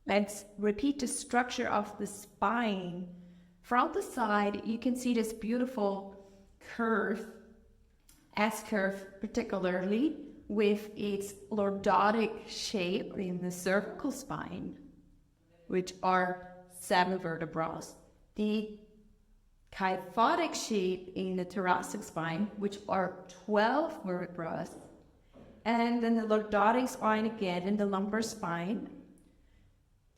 Let's repeat the structure of the spine. From the side, you can see this beautiful curve, S-curve particularly, with its lordotic shape in the cervical spine, which are 7 vertebrae. The kyphotic shape in the thoracic spine, which are 12 vertebrae. And then the lordotic spine again in the lumbar spine,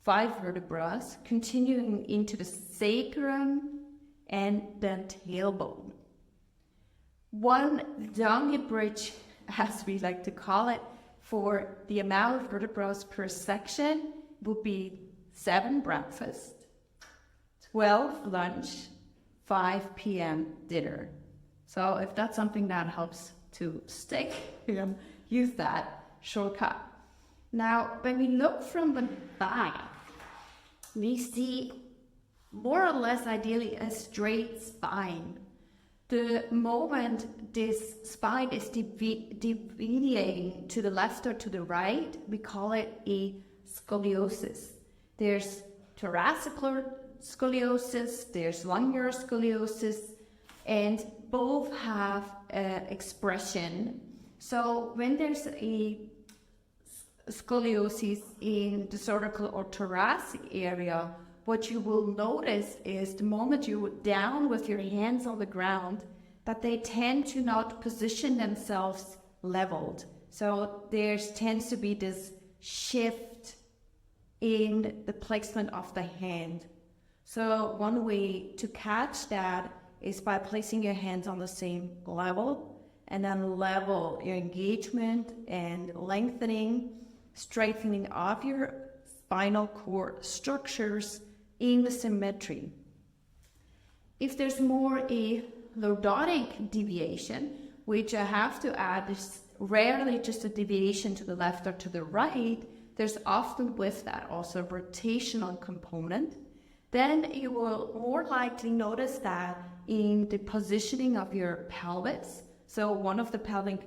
5 vertebrae, continuing into the sacrum and then tailbone. One dummy bridge, as we like to call it, for the amount of vertebrae per section would be 7 breakfast, 12 lunch, 5 p.m. dinner. So if that's something that helps to stick, use that shortcut. Now, when we look from the back, we see more or less ideally a straight spine. The moment this spine is deviating to the left or to the right, we call it a scoliosis. There's thoracic scoliosis, there's lumbar scoliosis, and both have expression. So when there's a scoliosis in the cervical or thoracic area, what you will notice is the moment you're down with your hands on the ground, that they tend to not position themselves leveled. So there tends to be this shift in the placement of the hand. So one way to catch that is by placing your hands on the same level, and then level your engagement and lengthening, straightening of your spinal cord structures in the symmetry. If there's more a lordotic deviation, which I have to add is rarely just a deviation to the left or to the right, there's often with that also a rotational component, then you will more likely notice that in the positioning of your pelvis. So one of the pelvic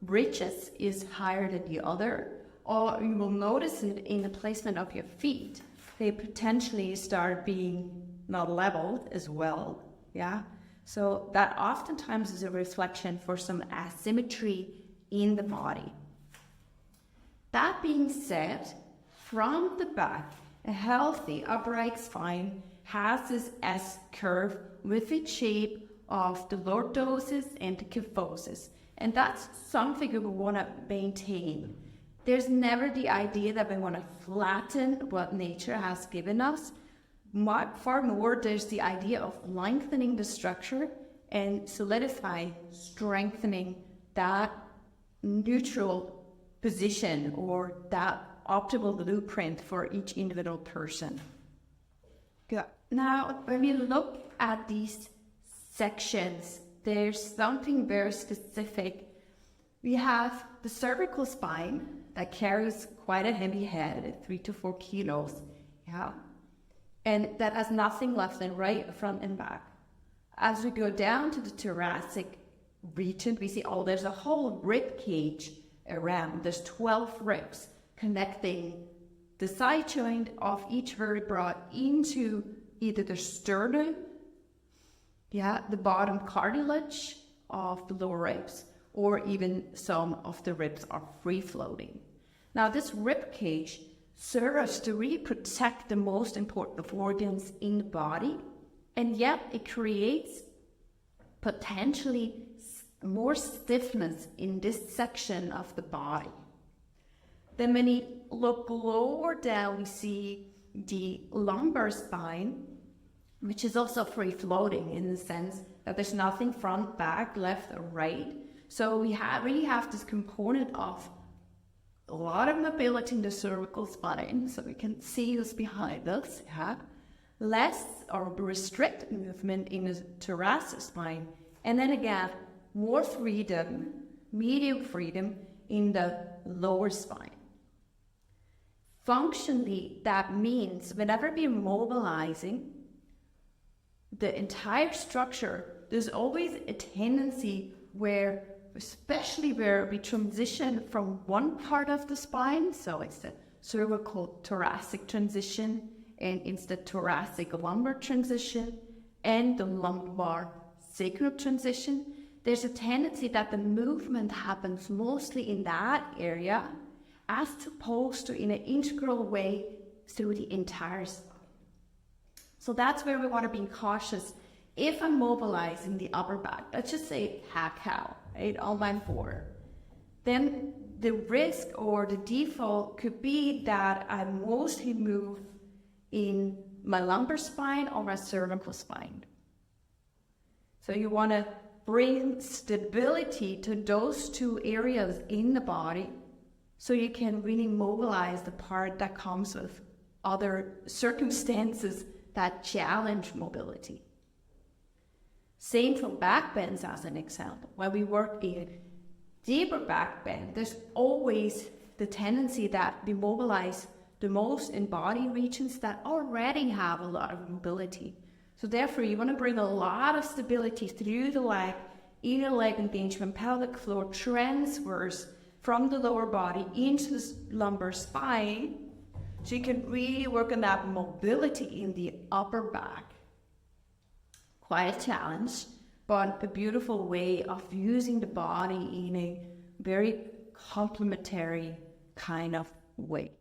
ridges is higher than the other, or you will notice it in the placement of your feet. They potentially start being not leveled as well, yeah? So that oftentimes is a reflection for some asymmetry in the body. That being said, from the back, a healthy upright spine has this S-curve with its shape of the lordosis and the kyphosis. And that's something we want to maintain. There's never the idea that we want to flatten what nature has given us. Far more, there's the idea of lengthening the structure and strengthening that neutral position or that optimal blueprint for each individual person. Good. Now, when we look at these sections, there's something very specific. We have the cervical spine that carries quite a heavy head, 3 to 4 kilos, yeah, and that has nothing left than right, front, and back. As we go down to the thoracic region, we see, there's a whole rib cage around. There's 12 ribs connecting the side joint of each vertebra into either the sternum, the bottom cartilage of the lower ribs, or even some of the ribs are free-floating. Now, this rib cage serves to really protect the most important organs in the body, and yet it creates potentially more stiffness in this section of the body. Then when we look lower down, we see the lumbar spine, which is also free-floating in the sense that there's nothing front, back, left, or right. So we really have this component of a lot of mobility in the cervical spine, so we can see who's behind us, less or restricted movement in the thoracic spine, and then again, more freedom, medium freedom in the lower spine. Functionally, that means whenever we're mobilizing the entire structure, there's always a tendency especially where we transition from one part of the spine, so it's the cervical thoracic transition, and it's the thoracic lumbar transition and the lumbar sacral transition. There's a tendency that the movement happens mostly in that area as opposed to in an integral way through the entire spine. So that's where we want to be cautious. If I'm mobilizing the upper back, let's just say cat-cow, right, on my four, then the risk or the default could be that I mostly move in my lumbar spine or my cervical spine. So you want to bring stability to those two areas in the body so you can really mobilize the part that comes with other circumstances that challenge mobility. Same for back bends as an example. When we work in deeper back bend, there's always the tendency that we mobilize the most in body regions that already have a lot of mobility. So therefore, you want to bring a lot of stability through the leg, inner leg engagement, pelvic floor, transverse from the lower body into the lumbar spine, so you can really work on that mobility in the upper back. Quite a challenge, but a beautiful way of using the body in a very complementary kind of way.